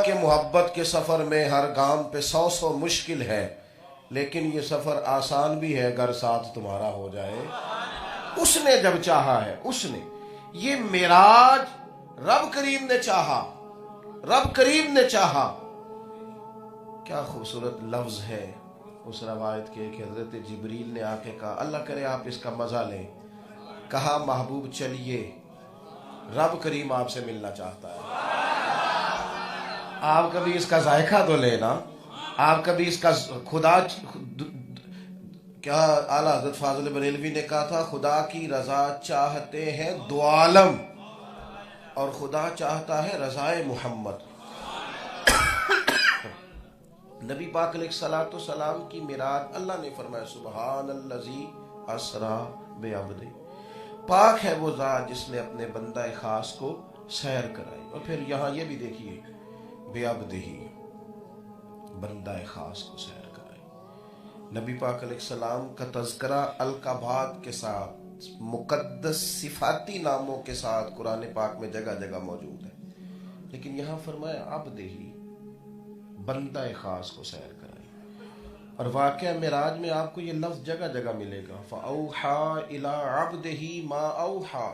کے محبت کے سفر میں ہر گام پہ 100 مشکل ہے، لیکن یہ سفر آسان بھی ہے اگر ساتھ تمہارا ہو جائے۔ اس نے جب چاہا ہے، اس نے، یہ معراج رب کریم نے چاہا، رب کریم نے چاہا۔ کیا خوبصورت لفظ ہے اس روایت کے کہ حضرت جبریل نے آ کے کہا، اللہ کرے آپ اس کا مزہ لیں، کہا محبوب چلیے، رب کریم آپ سے ملنا چاہتا ہے۔ آپ کبھی اس کا ذائقہ تو لینا، آپ کبھی اس کا خدا، کیا اعلیٰ حضرت فاضل بریلوی نے کہا تھا، خدا کی رضا چاہتے ہیں دو عالم، اور خدا چاہتا ہے رضائے محمد۔ نبی پاک علیہ الصلوۃ والسلام کی معراج، اللہ نے فرمایا سبحان الذی اسریٰ بعبدہ، پاک ہے وہ ذات جس نے اپنے بندہ خاص کو سیر کرائی۔ اور پھر یہاں یہ بھی دیکھیے، بعبدہ، بندہ خاص کو سیر کرائی۔ نبی پاک علیہ السلام کا تذکرہ القابات کے ساتھ، مقدس صفاتی ناموں کے ساتھ قرآن پاک میں جگہ جگہ موجود ہے، لیکن یہاں فرمایا عبدہ، بندہ خاص کو سیر کرائی۔ اور واقعہ معراج میں آپ کو یہ لفظ جگہ جگہ ملے گا، فَأَوْحَا إِلَىٰ عَبْدِهِ مَا أَوْحَا،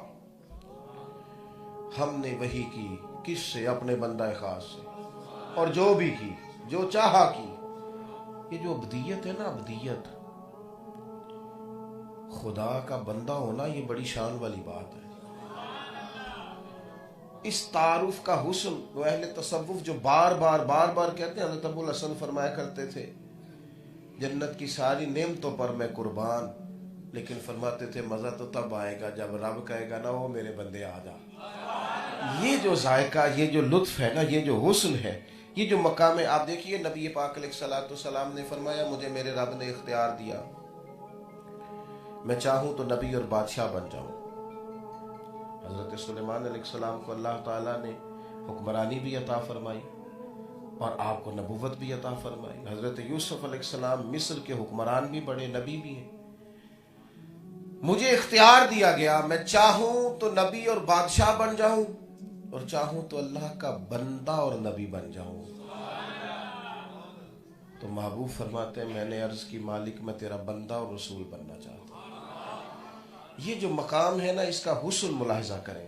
ہم نے وحی کی، کس سے؟ اپنے بندہ خاص سے، اور جو بھی کی، جو چاہا کی۔ یہ جو عبدیت ہے نا، عبدیت، خدا کا بندہ ہونا، یہ بڑی شان والی بات ہے۔ اس تعارف کا حسن وہ اہل تصوف جو بار بار کہتے ہیں، حضرت ابو الحسن فرمایا کرتے تھے، جنت کی ساری نعمتوں پر میں قربان، لیکن فرماتے تھے مزہ تو تب آئے گا جب رب کہے گا نا، وہ میرے بندے آ جا۔ یہ جو ذائقہ، یہ جو لطف ہے نا، یہ جو حسن ہے، یہ جو مقام ہے، آپ دیکھیے نبی پاک علیہ الصلوۃ والسلام نے فرمایا مجھے میرے رب نے اختیار دیا، میں چاہوں تو نبی اور بادشاہ بن جاؤں۔ حضرت سلیمان علیہ السلام کو اللہ تعالیٰ نے حکمرانی بھی عطا فرمائی اور آپ کو نبوت بھی عطا فرمائی۔ حضرت یوسف علیہ السلام مصر کے حکمران بھی بڑے، نبی بھی ہیں۔ مجھے اختیار دیا گیا، میں چاہوں تو نبی اور بادشاہ بن جاؤں، اور چاہوں تو اللہ کا بندہ اور نبی بن جاؤں۔ تو محبوب فرماتے ہیں میں نے عرض کی مالک میں تیرا بندہ اور رسول بننا چاہتا ہوں۔ یہ جو مقام ہے نا، اس کا حسن ملاحظہ کریں۔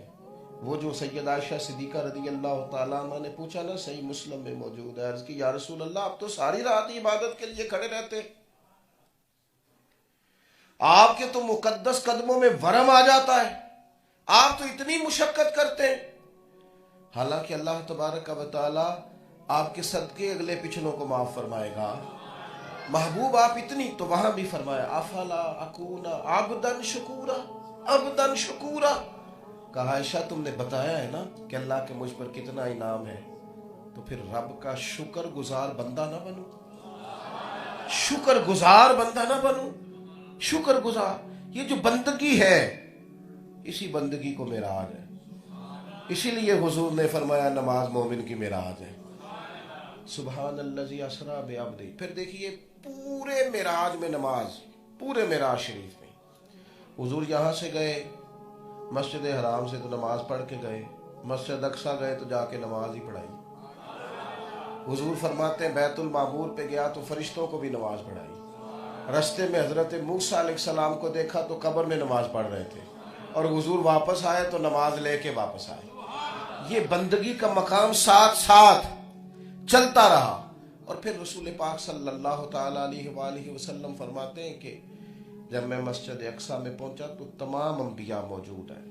وہ جو سیدہ عائشہ صدیقہ رضی اللہ تعالیٰ عنہ نے پوچھا نا، صحیح مسلم میں موجود ہے، عرض کی یا رسول اللہ آپ تو ساری رات عبادت کے لیے کھڑے رہتے، آپ کے تو مقدس قدموں میں ورم آ جاتا ہے، آپ تو اتنی مشقت کرتے ہیں، حالانکہ اللہ تبارک و تعالیٰ آپ کے صدقے اگلے پچھلوں کو معاف فرمائے گا۔ محبوب آپ اتنی، تو وہاں بھی فرمایا افلا اکون عبدن شکورا، عبدن شکورا۔ کہا عائشہ تم نے بتایا ہے نا کہ اللہ کے مجھ پر کتنا انعام ہے، تو پھر رب کا شکر گزار بندہ نہ بنوں، شکر گزار بندہ نہ بنوں، شکر گزار۔ یہ جو بندگی ہے، اسی بندگی کو معراج ہے، اسی لیے حضور نے فرمایا نماز مومن کی معراج ہے۔ سبحان الذی اسریٰ بعبدہ۔ پھر دیکھیے پورے معراج میں نماز، پورے معراج شریف میں حضور یہاں سے گئے مسجد حرام سے تو نماز پڑھ کے گئے، مسجد اقصیٰ گئے تو جا کے نماز ہی پڑھائی۔ حضور فرماتے ہیں بیت المعمور پہ گیا تو فرشتوں کو بھی نماز پڑھائی۔ رستے میں حضرت موسیٰ علیہ السلام کو دیکھا تو قبر میں نماز پڑھ رہے تھے، اور حضور واپس آئے تو نماز لے کے واپس آئے۔ یہ بندگی کا مقام ساتھ ساتھ چلتا رہا۔ اور پھر رسول پاک صلی اللہ تعالیٰ علیہ وآلہ وسلم فرماتے ہیں کہ جب میں مسجد اقصیٰ میں پہنچا تو تمام انبیاء موجود ہیں،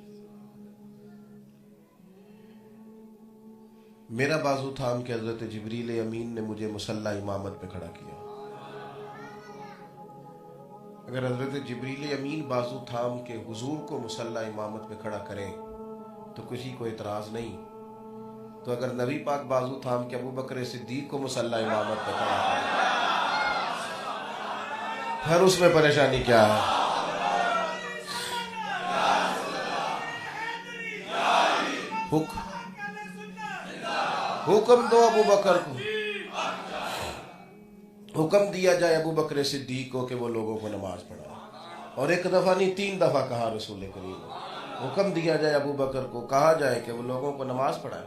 میرا بازو تھام کے حضرت جبریل امین نے مجھے مصلی امامت پہ کھڑا کیا۔ اگر حضرت جبریل امین بازو تھام کے حضور کو مصلی امامت پہ کھڑا کریں تو کسی کو اعتراض نہیں، تو اگر نبی پاک بازو تھام کے ابو بکر صدیق کو مصلی امامت پہ کھڑا کریں پھر اس میں پریشانی کیا ہے؟ حکم دو ابو بکر کو، حکم دیا جائے ابو بکر صدیق کو کہ وہ لوگوں کو نماز پڑھائے، اور ایک دفعہ نہیں 3 دفعہ کہا رسول کریم، حکم دیا جائے ابو بکر کو، کہا جائے کہ وہ لوگوں کو نماز پڑھائے۔